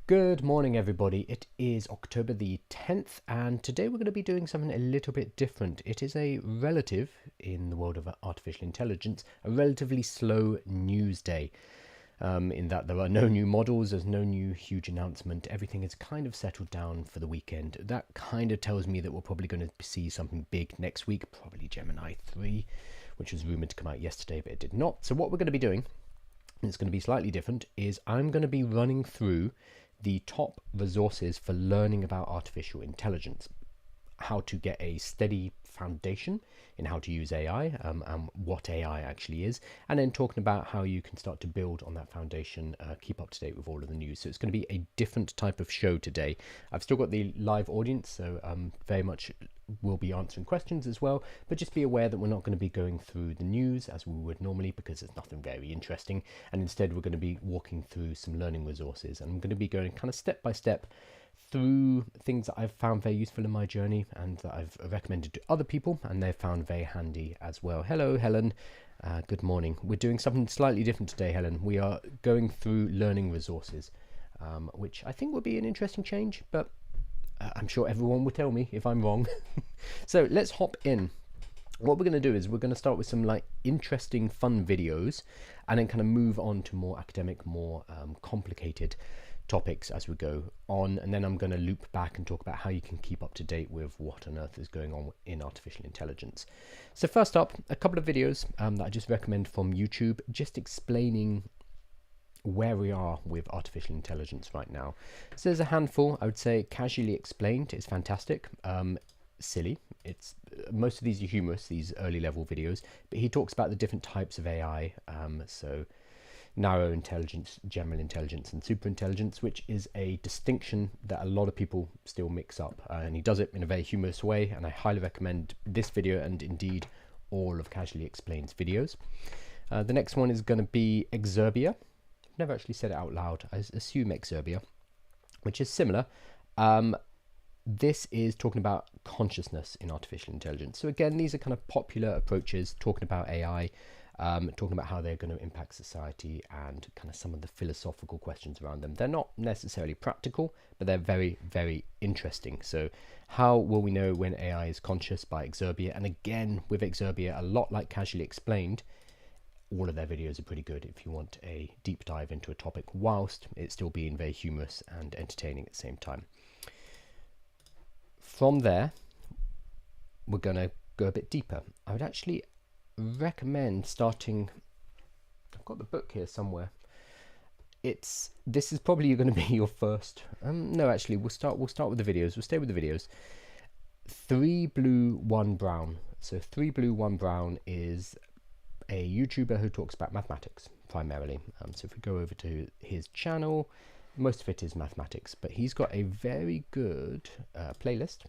Good morning, everybody. It is October the 10th, and today we're going to be doing something a little bit different. It is a relative, in the world of artificial intelligence, a relatively slow news day, in that there are no new models, there's no new huge announcement, everything is kind of settled down for the weekend. That kind of tells me that we're probably going to see something big next week, probably Gemini 3, which was rumored to come out yesterday, but it did not. So what we're going to be doing, and it's going to be slightly different, is I'm going to be running through the top resources for learning about artificial intelligence, how to get a steady foundation in how to use AI, and what AI actually is, and then talking about how you can start to build on that foundation, keep up to date with all of the news. So it's going to be a different type of show today. I've still got the live audience, so very much will be answering questions as well, but just be aware that we're not going to be going through the news as we would normally, because there's nothing very interesting, and instead we're going to be walking through some learning resources, and I'm going to be going kind of step by step through things that I've found very useful in my journey and that I've recommended to other people and they've found very handy as well. Hello, Helen. Good morning. We're doing something slightly different today, Helen. We are going through learning resources, which I think will be an interesting change, but I'm sure everyone will tell me if I'm wrong. So let's hop in. What we're going to do is we're going to start with some like interesting, fun videos and then kind of move on to more academic, more complicated topics as we go on, and then I'm going to loop back and talk about how you can keep up to date with what on earth is going on in artificial intelligence. So first up, a couple of videos that I just recommend from YouTube, just explaining where we are with artificial intelligence right now. So there's a handful. I would say Casually Explained is fantastic. Silly. It's most of these are humorous, these early level videos, but he talks about the different types of AI. So narrow intelligence, general intelligence, and super intelligence, which is a distinction that a lot of people still mix up. And he does it in a very humorous way, and I highly recommend this video and indeed all of Casually Explained's videos. The next one is going to be Exerbia. I've never actually said it out loud. I assume Exerbia, which is similar. This is talking about consciousness in artificial intelligence. So again, these are kind of popular approaches talking about AI, talking about how they're going to impact society and kind of some of the philosophical questions around them. They're not necessarily practical, but they're very, very interesting. So how will we know when AI is conscious? By Exerbia. And again, with Exerbia, a lot like Casually Explained, all of their videos are pretty good if you want a deep dive into a topic whilst it's still being very humorous and entertaining at the same time. From there, we're going to go a bit deeper. I would actually recommend starting. I've got the book here somewhere. This is probably going to be your first. No, actually, we'll start with the videos. We'll stay with the videos. 3 Blue 1 Brown. So 3 Blue 1 Brown is a YouTuber who talks about mathematics primarily. So if we go over to his channel, most of it is mathematics, but he's got a very good playlist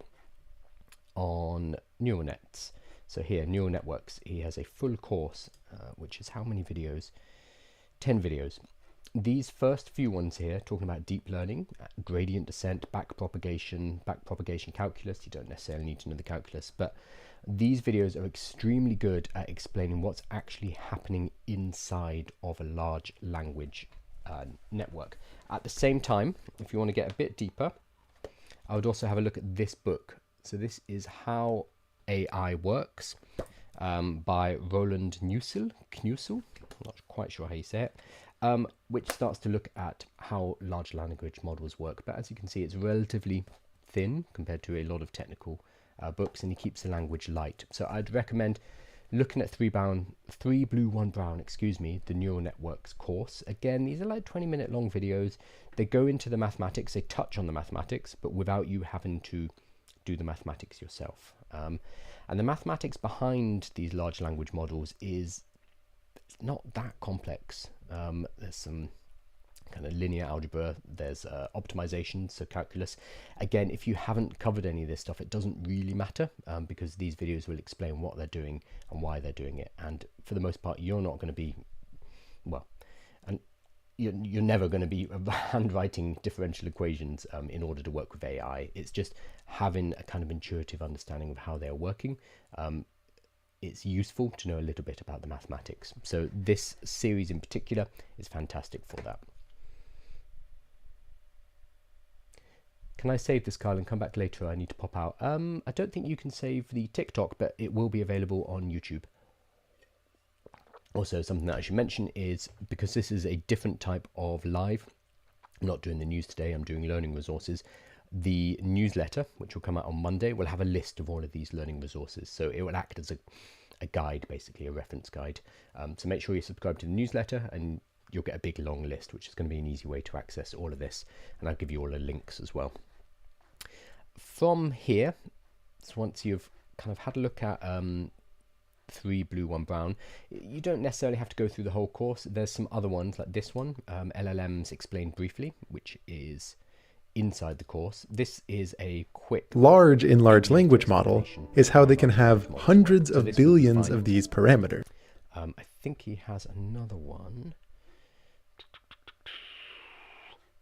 on neural nets. So here, neural networks, he has a full course, which is how many videos? 10 videos. These first few ones here, talking about deep learning, gradient descent, backpropagation calculus. You don't necessarily need to know the calculus, but these videos are extremely good at explaining what's actually happening inside of a large language network. At the same time, if you want to get a bit deeper, I would also have a look at this book. So this is How AI Works by Roland Knussel, I'm not quite sure how you say it, which starts to look at how large language models work. But as you can see, it's relatively thin compared to a lot of technical books, and he keeps the language light. So I'd recommend looking at 3 Blue 1 Brown, the neural networks course. Again, these are like 20-minute long videos. They go into the mathematics, they touch on the mathematics, but without you having to do the mathematics yourself. And the mathematics behind these large language models is not that complex. There's some kind of linear algebra, there's optimization, so calculus. Again, if you haven't covered any of this stuff, it doesn't really matter, because these videos will explain what they're doing and why they're doing it. And for the most part, you're not going to be, well, and you're never going to be handwriting differential equations in order to work with AI. It's just having a kind of intuitive understanding of how they're working. It's useful to know a little bit about the mathematics. So this series in particular is fantastic for that. Can I save this, Kyle, and come back later? I need to pop out. I don't think you can save the TikTok, but it will be available on YouTube. Also, something that I should mention is, because this is a different type of live, I'm not doing the news today, I'm doing learning resources. The newsletter, which will come out on Monday, will have a list of all of these learning resources. So it will act as a guide, basically a reference guide. So make sure you subscribe to the newsletter and you'll get a big long list, which is going to be an easy way to access all of this. And I'll give you all the links as well. From here, so once you've kind of had a look at 3 Blue 1 Brown, you don't necessarily have to go through the whole course. There's some other ones like this one, LLMs Explained Briefly, which is inside the course. This is a quick large language model is how they can have hundreds of billions of these parameters. I think he has another one.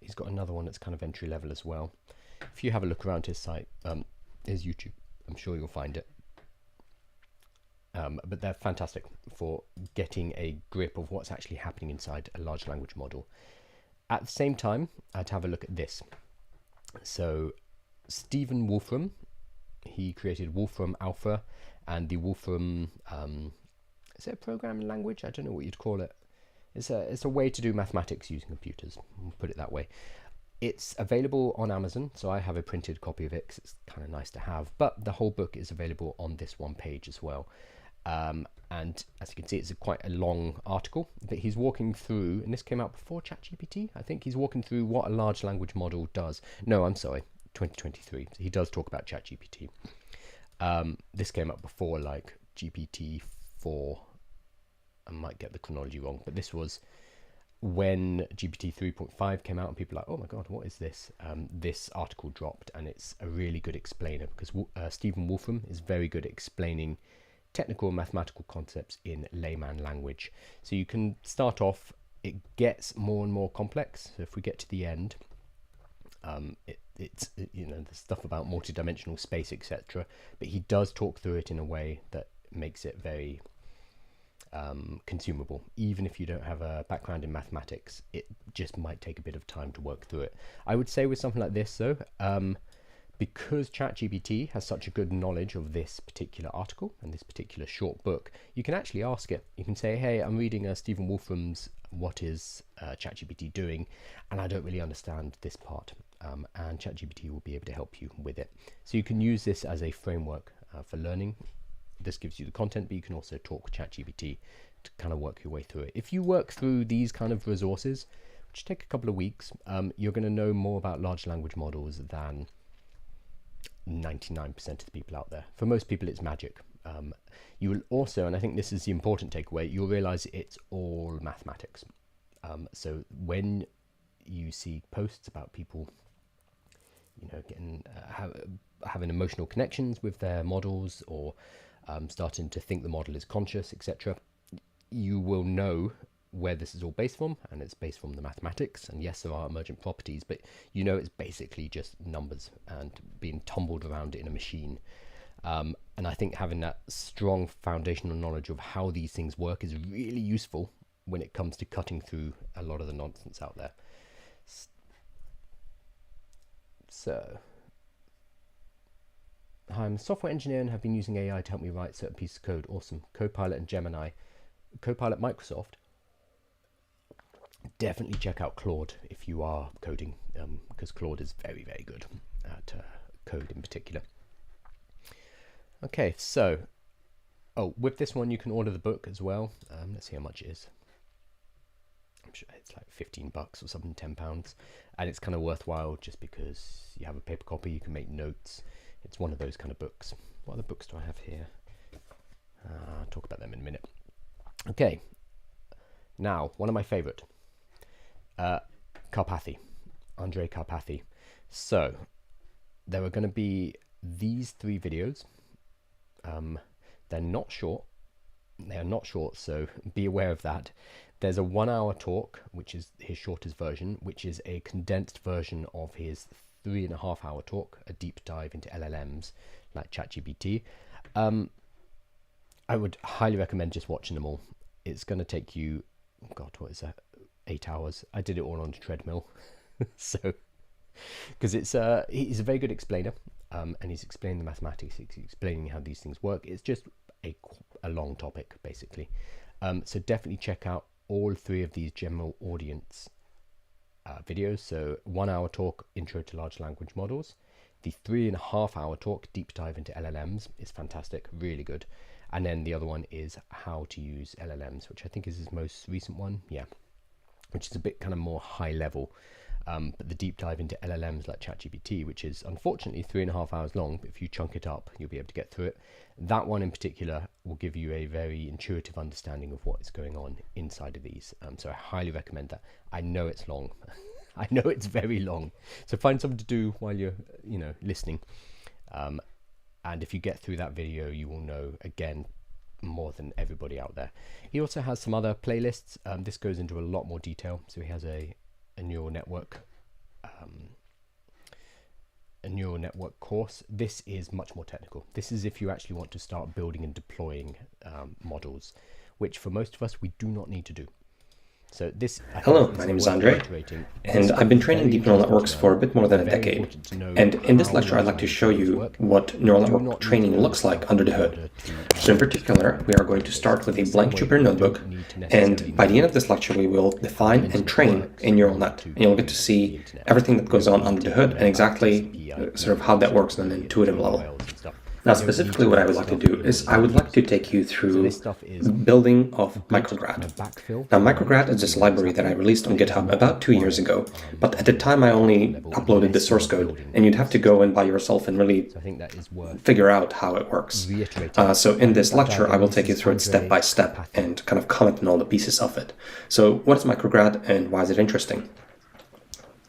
He's got another one that's kind of entry level as well. If you have a look around his site, his YouTube, I'm sure you'll find it. But they're fantastic for getting a grip of what's actually happening inside a large language model. At the same time, I'd have a look at this. So Stephen Wolfram, he created Wolfram Alpha and the Wolfram, is it a programming language? I don't know what you'd call it. It's a way to do mathematics using computers, we'll put it that way. It's available on Amazon, so I have a printed copy of it because it's kind of nice to have, but the whole book is available on this one page as well. And as you can see, it's quite a long article, but he's walking through, and this came out before ChatGPT. I think he's walking through what a large language model does. No, I'm sorry, 2023. He does talk about ChatGPT. This came up before like GPT-4. I might get the chronology wrong, but this was when GPT 3.5 came out and people were like, oh my God, what is this? This article dropped, and it's a really good explainer because Stephen Wolfram is very good at explaining technical and mathematical concepts in layman language. So you can start off, it gets more and more complex. So if we get to the end, it's you know, the stuff about multidimensional space, etc. But he does talk through it in a way that makes it very consumable. Even if you don't have a background in mathematics, it just might take a bit of time to work through it. I would say with something like this though, because ChatGPT has such a good knowledge of this particular article and this particular short book, you can actually ask it. You can say, hey, I'm reading Stephen Wolfram's What is ChatGPT Doing? And I don't really understand this part. And ChatGPT will be able to help you with it. So you can use this as a framework for learning. This gives you the content, but you can also talk ChatGPT to kind of work your way through it. If you work through these kind of resources, which take a couple of weeks, you're going to know more about large language models than 99% of the people out there. For most people, it's magic. You will also, and I think this is the important takeaway, you'll realize it's all mathematics. So when you see posts about people, you know, getting having emotional connections with their models, or starting to think the model is conscious, etc., you will know where this is all based from, and it's based from the mathematics. And yes, there are emergent properties, but you know it's basically just numbers and being tumbled around in a machine. And I think having that strong foundational knowledge of how these things work is really useful when it comes to cutting through a lot of the nonsense out there. So, hi, I'm a software engineer and have been using AI to help me write certain pieces of code. Awesome. Copilot and Gemini. Copilot Microsoft. Definitely check out Claude if you are coding, because Claude is very, very good at code in particular. Okay, so, with this one you can order the book as well. Let's see how much it is. I'm sure it's like $15 or something, £10, and it's kind of worthwhile just because you have a paper copy, you can make notes. It's one of those kind of books. What other books do I have here? I'll talk about them in a minute. Okay, now one of my favorite, Karpathy, Andrej Karpathy. So there are going to be these 3 videos. They're not short. They are not short, so be aware of that. There's a 1-hour talk, which is his shortest version, which is a condensed version of his 3.5-hour talk, a deep dive into LLMs like ChatGPT. I would highly recommend just watching them all. It's going to take you, God, what is that? 8 hours. I did it all on a treadmill. So because he's a very good explainer, and he's explaining the mathematics, he's explaining how these things work. It's just a long topic, basically. So definitely check out all 3 of these general audience videos. So 1 hour talk, intro to large language models. The 3.5 hour talk, deep dive into LLMs, is fantastic, really good. And then the other one is how to use LLMs, which I think is his most recent one, yeah, which is a bit kind of more high level. But the deep dive into LLMs like ChatGPT, which is unfortunately 3.5 hours long, but if you chunk it up, you'll be able to get through it. That one in particular will give you a very intuitive understanding of what is going on inside of these. So I highly recommend that. I know it's long. I know it's very long. So find something to do while you're, listening. And if you get through that video, you will know, again, more than everybody out there. He also has some other playlists. This goes into a lot more detail. So he has a neural network course. This is much more technical. This is if you actually want to start building and deploying models, which for most of us we do not need to do. So this. Hello, my name is Andre, and I've been training deep neural networks for a bit more than a decade. And in this lecture, I'd like to show you what neural network training looks like under the hood. So in particular, we are going to start with a blank Jupyter notebook, and by the end of this lecture, we will define and train a neural net. And you'll get to see everything that goes on under the hood and exactly sort of how that works on an intuitive level. Now, specifically what I would like to do is I would like to take you through the building of Micrograd. Now, Micrograd is this library that I released on GitHub about 2 years ago, but at the time I only uploaded the source code, and you'd have to go in by yourself and really figure out how it works. So in this lecture, I will take you through it step by step and kind of comment on all the pieces of it. So what is Micrograd and why is it interesting?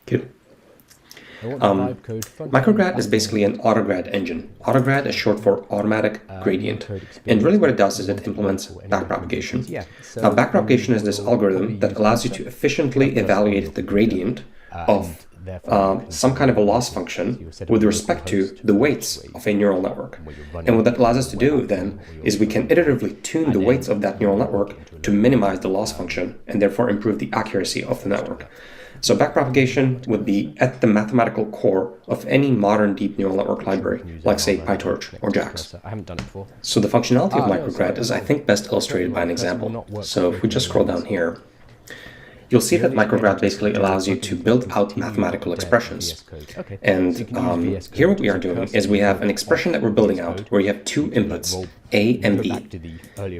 Cute. Micrograd is basically an autograd engine. Autograd is short for automatic gradient. And really what it does is it implements backpropagation. Now, backpropagation is this algorithm that allows you to efficiently evaluate the gradient of some kind of a loss function with respect to the weights of a neural network. And what that allows us to do then is we can iteratively tune the weights of that neural network to minimize the loss function and therefore improve the accuracy of the network. So backpropagation would be at the mathematical core of any modern deep neural network library, like say PyTorch or JAX. So the functionality of Micrograd is, I think, best illustrated by an example. So if we just scroll down here, you'll see that Micrograd basically allows you to build out mathematical expressions. And here what we are doing is we have an expression that we're building out where you have 2 inputs, A and B.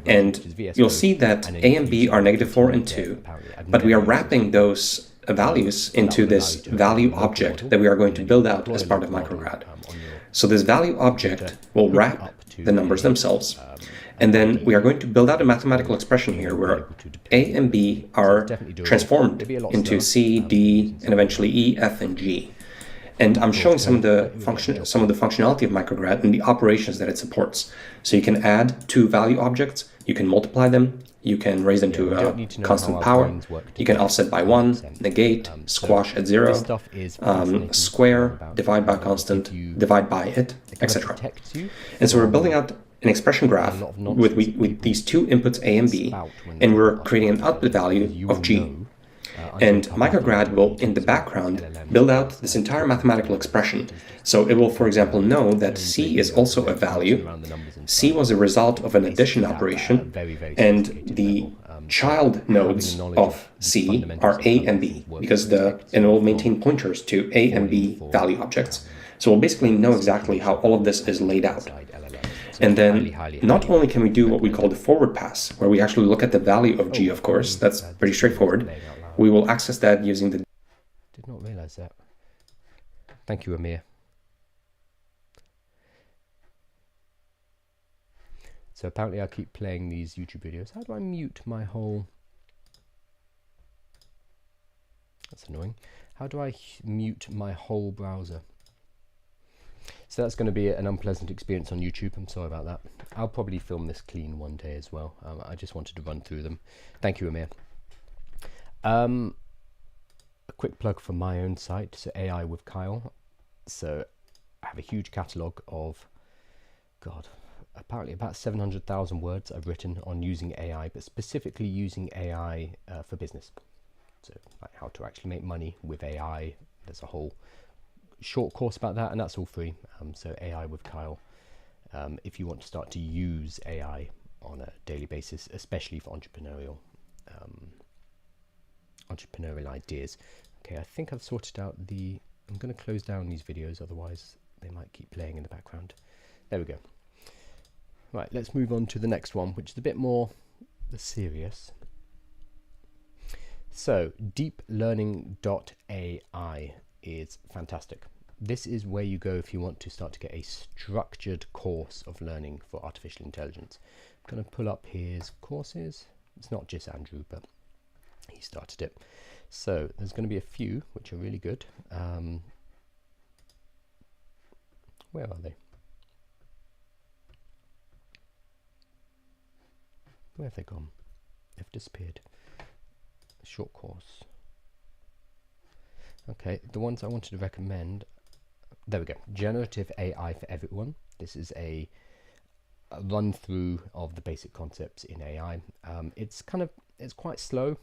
And you'll see that A and B are -4 and 2, but we are wrapping those values into this value object that we are going to build out as part of Micrograd. So this value object will wrap the numbers themselves. And then we are going to build out a mathematical expression here where A and B are transformed into C, D, and eventually E, F, and G. And I'm showing some of the functionality of Micrograd and the operations that it supports. So you can add 2 value objects, you can multiply them, you can raise them to a constant power, you can offset by 1, negate, squash at 0, square, divide by constant, divide by it, etc. And so we're building out an expression graph with these 2 inputs A and B, and we're creating an output value of G. And Micrograd will, in the background, build out this entire mathematical expression. So it will, for example, know that C is also a value. C was a result of an addition operation, and the child nodes of C are A and B, because and it will maintain pointers to A and B value objects. So we'll basically know exactly how all of this is laid out. And then not only can we do what we call the forward pass, where we actually look at the value of G, of course, that's pretty straightforward. We will access that using the... Did not realize that. Thank you, Amir. So apparently I'll keep playing these YouTube videos. How do I mute my whole... That's annoying. How do I mute my whole browser? So that's going to be an unpleasant experience on YouTube. I'm sorry about that. I'll probably film this clean one day as well. I just wanted to run through them. Thank you, Amir. A quick plug for my own site, so AI with Kyle. So I have a huge catalogue of, apparently about 700,000 words I've written on using AI, but specifically using AI for business. So like how to actually make money with AI. There's a whole short course about that, and that's all free. So AI with Kyle, if you want to start to use AI on a daily basis, especially for entrepreneurial ideas. Okay, I think I've sorted out the. I'm going to close down these videos, otherwise they might keep playing in the background. There we go. Right, let's move on to the next one, which is a bit more serious. So, deeplearning.ai is fantastic. This is where you go if you want to start to get a structured course of learning for artificial intelligence. I'm going to pull up his courses. It's not just Andrew, but he started it. So there's going to be a few which are really good. Where are they? Where have they gone? They've disappeared. Short course. Okay, the ones I wanted to recommend. There we go. Generative AI for everyone. This is a run through of the basic concepts in AI. It's quite slow,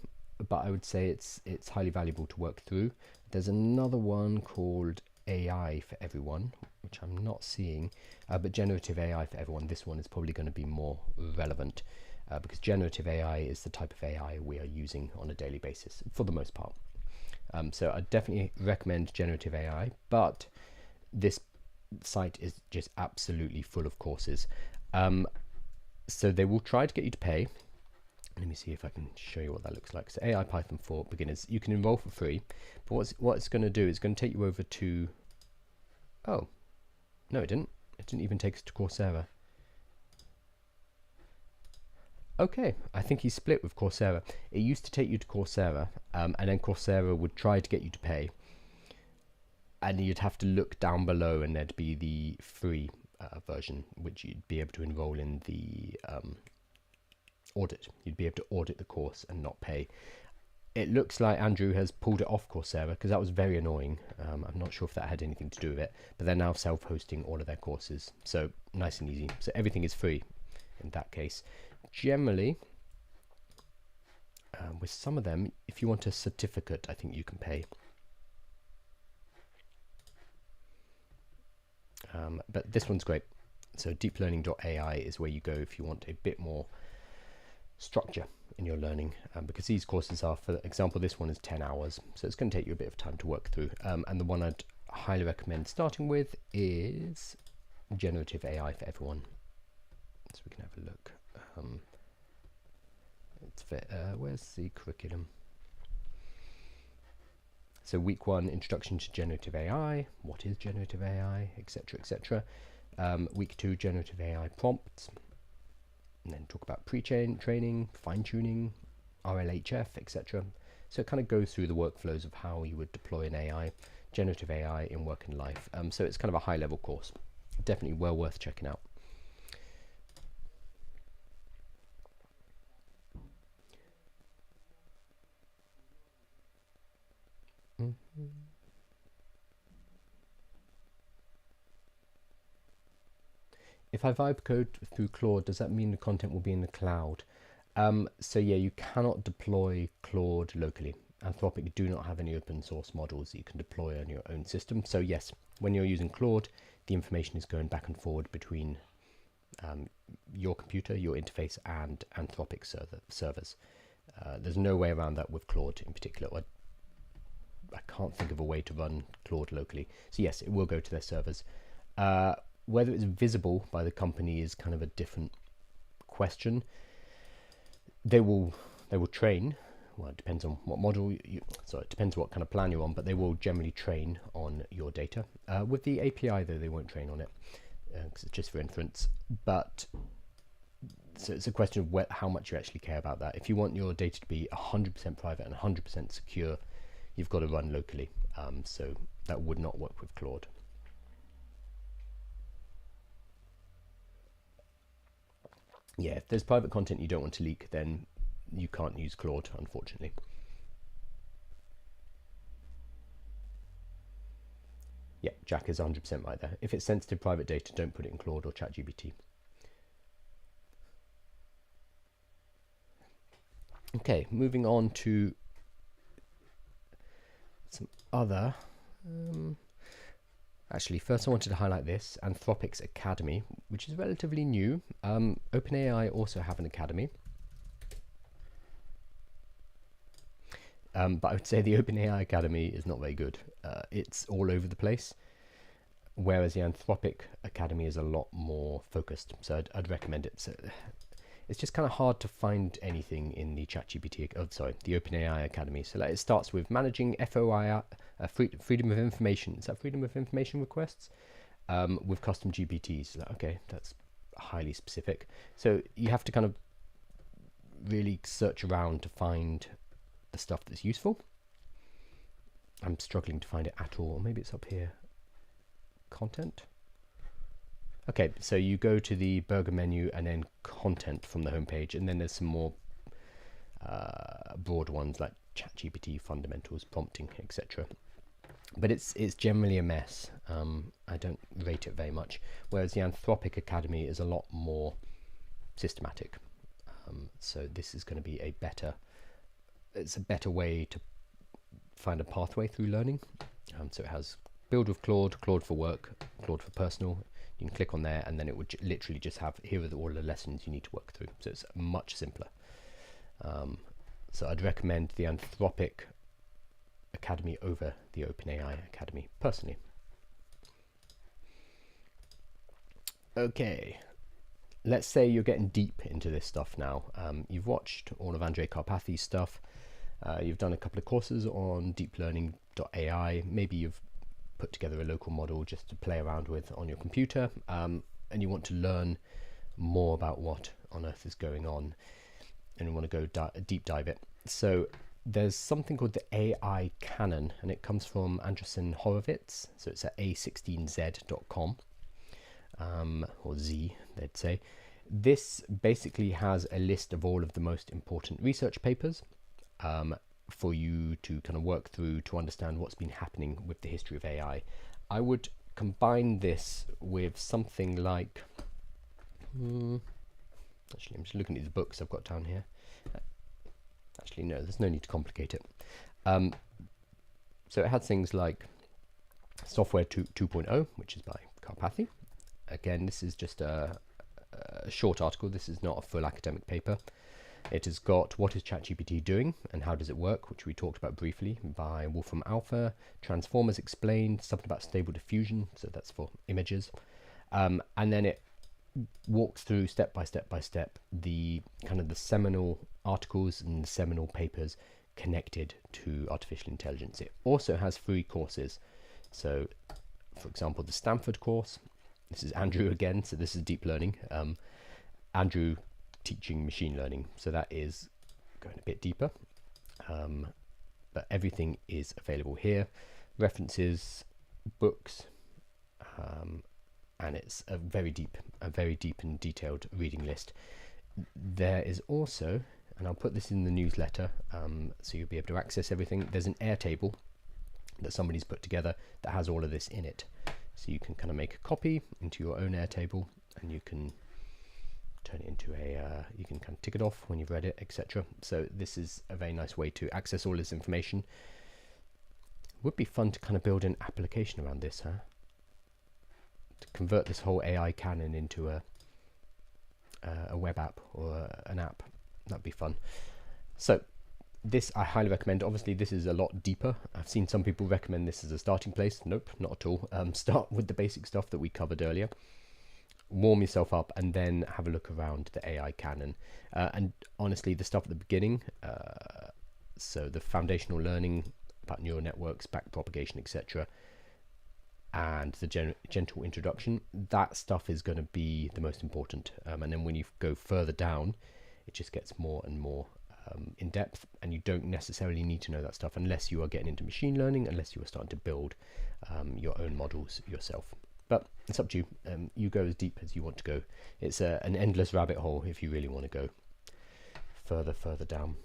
but I would say it's highly valuable to work through. There's another one called AI for everyone, which I'm not seeing, but generative AI for everyone. This one is probably going to be more relevant because generative AI is the type of AI we are using on a daily basis for the most part. So I definitely recommend generative AI, but this site is just absolutely full of courses. So they will try to get you to pay. Let me see if I can show you what that looks like. So AI Python for beginners, you can enroll for free, but what it's going to do is going to take you over to, oh, no it didn't even take us to Coursera. Okay, I think he's split with Coursera. It used to take you to Coursera, and then Coursera would try to get you to pay, and you'd have to look down below and there'd be the free version, which you'd be able to enroll in the audit. You'd be able to audit the course and not pay. It looks like Andrew has pulled it off Coursera because that was very annoying. I'm not sure if that had anything to do with it, but they're now self-hosting all of their courses. So nice and easy. So everything is free in that case. Generally, with some of them, if you want a certificate, I think you can pay. But this one's great. So deeplearning.ai is where you go if you want a bit more structure in your learning, because these courses are, for example, this one is 10 hours, so it's going to take you a bit of time to work through. And the one I'd highly recommend starting with is generative AI for everyone. So we can have a look. Where's the curriculum? So week 1, introduction to generative AI. What is generative AI, etc., etc. Week 2, generative AI prompts. And then talk about pre-training, fine-tuning, RLHF, etc. So it kind of goes through the workflows of how you would deploy an AI, generative AI in work and life. So it's kind of a high-level course. Definitely well worth checking out. If I vibe code through Claude, does that mean the content will be in the cloud? So yeah, you cannot deploy Claude locally. Anthropic do not have any open source models that you can deploy on your own system. So yes, when you're using Claude, the information is going back and forward between your computer, your interface, and Anthropic servers. There's no way around that with Claude in particular. I can't think of a way to run Claude locally. So yes, it will go to their servers. Whether it's visible by the company is kind of a different question. They will train. Well, it depends on what model it depends what kind of plan you're on, but they will generally train on your data. With the API though, they won't train on it because it's just for inference. But so it's a question of how much you actually care about that. If you want your data to be 100% private and 100% secure, you've got to run locally. So that would not work with Claude. Yeah, if there's private content you don't want to leak, then you can't use Claude, unfortunately. Yeah, Jack is 100% right there. If it's sensitive private data, don't put it in Claude or ChatGPT. Okay, moving on to some other. Actually, first I wanted to highlight this, Anthropic's Academy, which is relatively new. OpenAI also have an academy. But I would say the OpenAI Academy is not very good. It's all over the place, whereas the Anthropic Academy is a lot more focused. So I'd recommend it. So it's just kind of hard to find anything in the the OpenAI Academy. So it starts with managing FOI, freedom of information. Is that freedom of information requests with custom GPTs? Okay, that's highly specific. So you have to kind of really search around to find the stuff that's useful. I'm struggling to find it at all. Maybe it's up here. Content. Okay, so you go to the burger menu and then content from the homepage, and then there's some more broad ones like ChatGPT fundamentals, prompting, etc. But it's generally a mess. I don't rate it very much. Whereas the Anthropic Academy is a lot more systematic. So this is going to be a better way to find a pathway through learning. So it has build with Claude, Claude for work, Claude for personal. You can click on there, and then it would literally just have here are all the lessons you need to work through. So it's much simpler. So I'd recommend the Anthropic Academy over the OpenAI Academy personally. Okay, let's say you're getting deep into this stuff now. You've watched all of Andrej Karpathy's stuff. You've done a couple of courses on deeplearning.ai. Maybe you've put together a local model just to play around with on your computer, and you want to learn more about what on earth is going on, and you want to go deep dive it. So there's something called the AI Canon, and it comes from Andreessen Horowitz. So it's at a16z.com, or Z, they'd say. This basically has a list of all of the most important research papers for you to kind of work through to understand what's been happening with the history of AI. I would combine this with something like, actually I'm just looking at the books I've got down here. Actually no, there's no need to complicate it. So it had things like Software 2.0, which is by Karpathy. Again, this is just a short article. This is not a full academic paper. It has got What is ChatGPT Doing and How Does It Work, which we talked about briefly, by Wolfram Alpha, Transformers Explained, something about Stable Diffusion, so that's for images. And then it walks through step by step the kind of the seminal articles and the seminal papers connected to artificial intelligence. It also has free courses. So, for example, the Stanford course. This is Andrew again, so this is deep learning. Andrew teaching machine learning, so that is going a bit deeper, but everything is available here. References, books, and it's a very deep and detailed reading list. There is also, and I'll put this in the newsletter, so you'll be able to access everything. There's an Airtable that somebody's put together that has all of this in it, so you can kind of make a copy into your own Airtable, and you can turn it into you can kind of tick it off when you've read it, etc. So this is a very nice way to access all this information. Would be fun to kind of build an application around this, huh? To convert this whole AI canon into a web app or an app. That'd be fun. So this I highly recommend. Obviously this is a lot deeper. I've seen some people recommend this as a starting place. Nope, not at all. Start with the basic stuff that we covered earlier. Warm yourself up and then have a look around the AI canon, and honestly the stuff at the beginning, so the foundational learning about neural networks, backpropagation, etc., and the gentle introduction, that stuff is going to be the most important, and then when you go further down it just gets more and more in depth, and you don't necessarily need to know that stuff unless you are getting into machine learning, unless you are starting to build your own models yourself. But it's up to you. You go as deep as you want to go. It's an endless rabbit hole if you really want to go further down.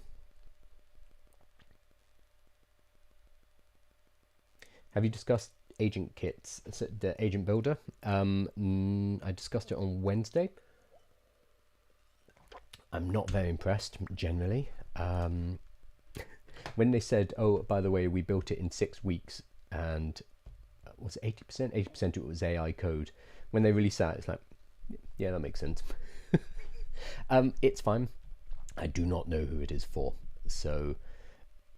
Have you discussed agent kits, the agent builder? I discussed it on Wednesday. I'm not very impressed generally. When they said, oh, by the way, we built it in 6 weeks, and was it 80%? 80% it was AI code. When they release that, it's like, yeah, that makes sense. It's fine. I do not know who it is for. So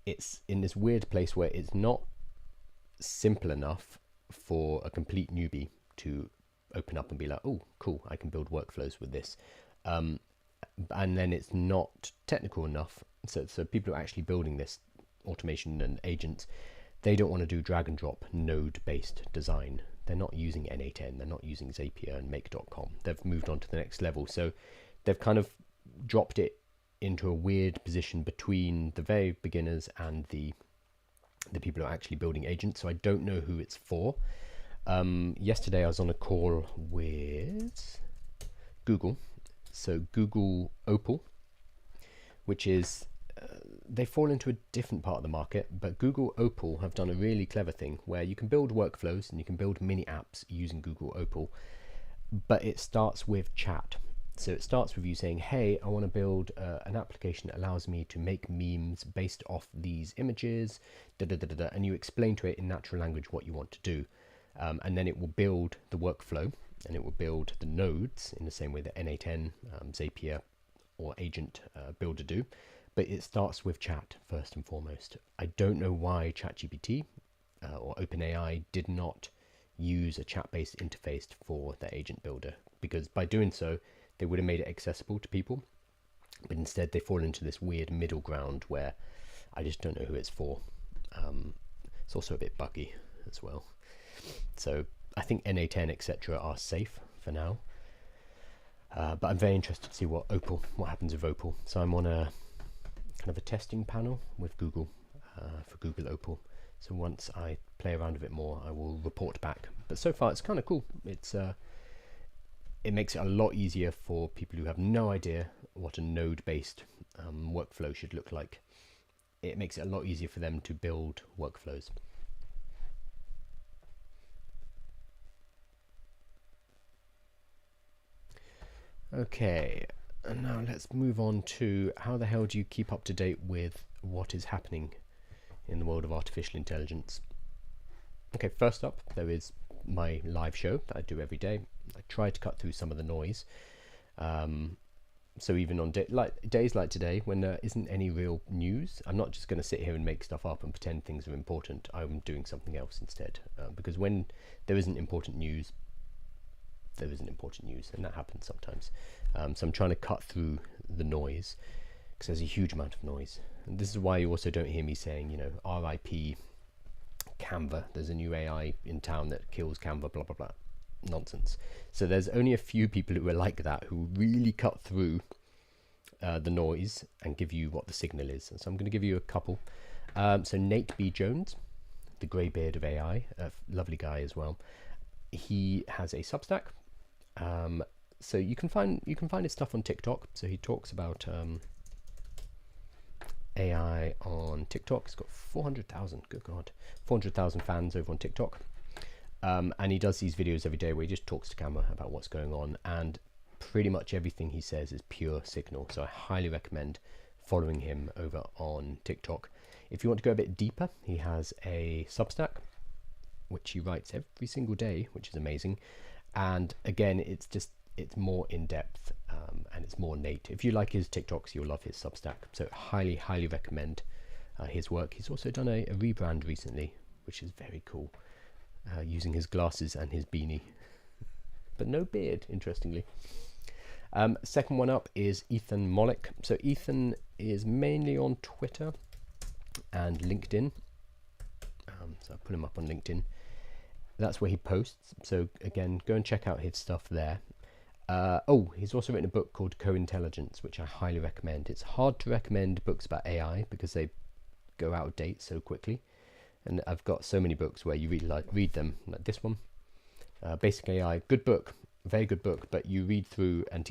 it's in this weird place where it's not simple enough for a complete newbie to open up and be like, oh, cool, I can build workflows with this. And then it's not technical enough. So people who are actually building this automation and agents, they don't want to do drag and drop node-based design. They're not using N8N, they're not using Zapier and Make.com. They've moved on to the next level. So they've kind of dropped it into a weird position between the very beginners and the people who are actually building agents. So I don't know who it's for. Yesterday I was on a call with Google. So Google Opal, which is, they fall into a different part of the market, but Google Opal have done a really clever thing where you can build workflows and you can build mini apps using Google Opal, but it starts with chat. So it starts with you saying, hey, I want to build an application that allows me to make memes based off these images, and you explain to it in natural language what you want to do. And then it will build the workflow, and it will build the nodes in the same way that N8N, Zapier, or Agent Builder do. But it starts with chat first and foremost. I don't know why ChatGPT or OpenAI did not use a chat-based interface for their agent builder, because by doing so, they would have made it accessible to people. But instead, they fall into this weird middle ground where I just don't know who it's for. It's also a bit buggy as well. So I think N8N, etc. are safe for now. But I'm very interested to see what happens with Opal. So I'm on a kind of a testing panel with Google for Google Opal. So once I play around with it more, I will report back. But so far, it's kind of cool. It makes it a lot easier for people who have no idea what a node-based workflow should look like. It makes it a lot easier for them to build workflows. Okay, and now let's move on to how the hell do you keep up to date with what is happening in the world of artificial intelligence. Okay, first up, there is my live show that I do every day. I try to cut through some of the noise. So even on days like today, when there isn't any real news, I'm not just going to sit here and make stuff up and pretend things are important. I'm doing something else instead. Because when there isn't important news, there isn't important news, and that happens sometimes. So I'm trying to cut through the noise, because there's a huge amount of noise. And this is why you also don't hear me saying, RIP Canva, there's a new AI in town that kills Canva, blah, blah, blah. Nonsense. So there's only a few people who are like that, who really cut through the noise and give you what the signal is. And so I'm going to give you a couple. So Nate B. Jones, the greybeard of AI, a lovely guy as well. He has a Substack. So you can find his stuff on TikTok. So he talks about AI on TikTok. He's got 400,000, good God, 400,000 fans over on TikTok. And he does these videos every day where he just talks to camera about what's going on, and pretty much everything he says is pure signal. So I highly recommend following him over on TikTok. If you want to go a bit deeper, he has a Substack, which he writes every single day, which is amazing. And again, it's more in depth, and it's more Nate. If you like his TikToks, you'll love his Substack. So highly recommend his work. He's also done a rebrand recently, which is very cool. Using his glasses and his beanie, but no beard, interestingly. Second one up is Ethan Mollick. So Ethan is mainly on Twitter and LinkedIn. So I put him up on LinkedIn. That's where he posts. So again, go and check out his stuff there. He's also written a book called Co-Intelligence, which I highly recommend. It's hard to recommend books about AI because they go out of date so quickly. And I've got so many books where you really read them, like this one, Basic AI, good book, very good book. But you read through and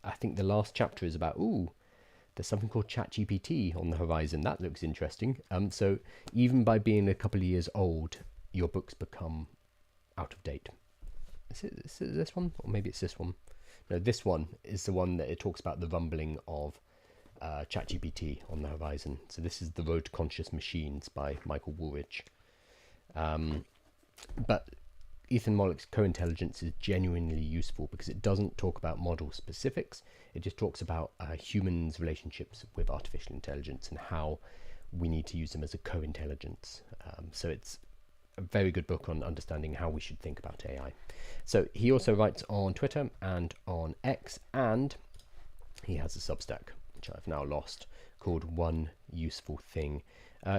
I think the last chapter is about, there's something called ChatGPT on the horizon. That looks interesting. So even by being a couple of years old, your books become out of date. Is it this one? Or maybe it's this one. No, this one is the one that it talks about the rumbling of ChatGPT on the horizon. So this is The Road to Conscious Machines by Michael Woolridge. But Ethan Mollick's co-intelligence is genuinely useful because it doesn't talk about model specifics. It just talks about humans' relationships with artificial intelligence and how we need to use them as a co-intelligence. So it's a very good book on understanding how we should think about AI. So he also writes on Twitter and on X, and he has a Substack, which I've now lost, called One Useful Thing.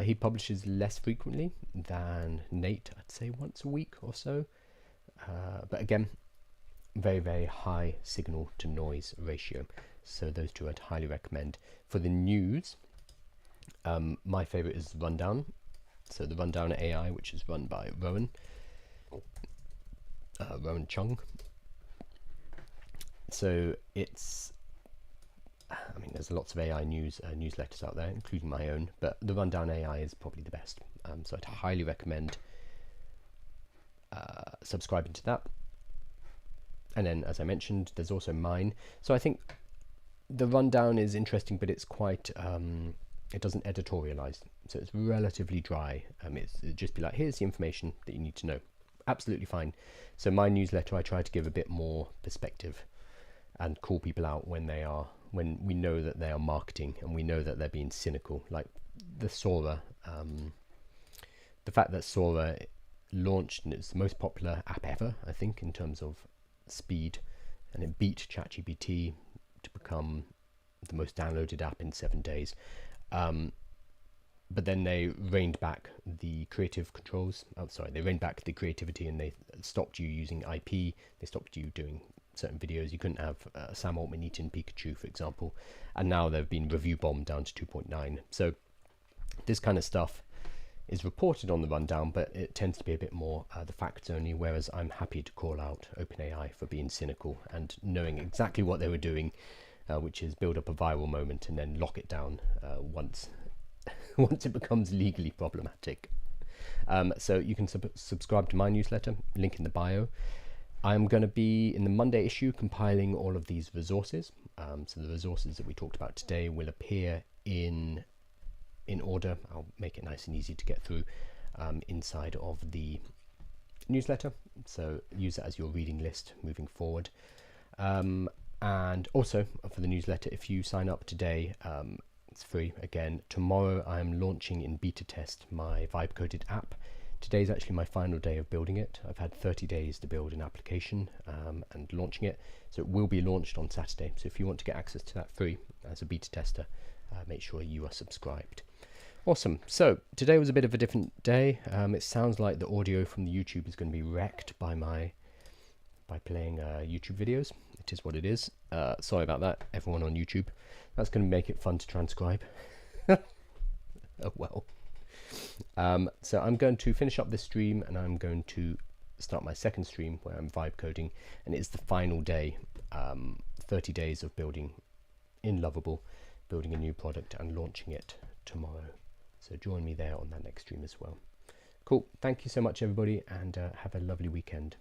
He publishes less frequently than Nate, I'd say once a week or so. But again, very, very high signal to noise ratio. So those two I'd highly recommend. For the news, my favorite is Rundown. So the Rundown AI, which is run by Rowan Chung. So it's, I mean, there's lots of AI newsletters out there, including my own, but the Rundown AI is probably the best. So I'd highly recommend subscribing to that. And then, as I mentioned, there's also mine. So I think the Rundown is interesting, but it's quite, it doesn't editorialize. So it's relatively dry. It'd just be like, here's the information that you need to know. Absolutely fine. So my newsletter, I try to give a bit more perspective and call people out when we know that they are marketing and we know that they're being cynical. Like the Sora, the fact that Sora launched and it's the most popular app ever, I think, in terms of speed, and it beat ChatGPT to become the most downloaded app in 7 days. But then they reined back the creative controls. Oh, sorry, they reined back the creativity and they stopped you using IP. They stopped you doing certain videos. You couldn't have Sam Altman eating Pikachu, for example. And now they've been review bombed down to 2.9. So this kind of stuff is reported on the Rundown, but it tends to be a bit more the facts only, whereas I'm happy to call out OpenAI for being cynical and knowing exactly what they were doing, which is build up a viral moment and then lock it down once it becomes legally problematic. So you can subscribe to my newsletter, link in the bio. I'm going to be in the Monday issue compiling all of these resources. So the resources that we talked about today will appear in order. I'll make it nice and easy to get through inside of the newsletter. So use it as your reading list moving forward. And also for the newsletter, if you sign up today, it's free. Again, tomorrow I'm launching in beta test my Vibe Coded app. Today's actually my final day of building it. I've had 30 days to build an application and launching it. So it will be launched on Saturday. So if you want to get access to that free as a beta tester, make sure you are subscribed. Awesome. So today was a bit of a different day. It sounds like the audio from the YouTube is going to be wrecked by playing YouTube videos. It is what it is. Sorry about that, everyone on YouTube. That's going to make it fun to transcribe. Oh well. So I'm going to finish up this stream and I'm going to start my second stream where I'm vibe coding, and it's the final day. 30 days of building in Lovable, building a new product and launching it tomorrow. So join me there on that next stream as well. Cool. Thank you so much, everybody, and have a lovely weekend.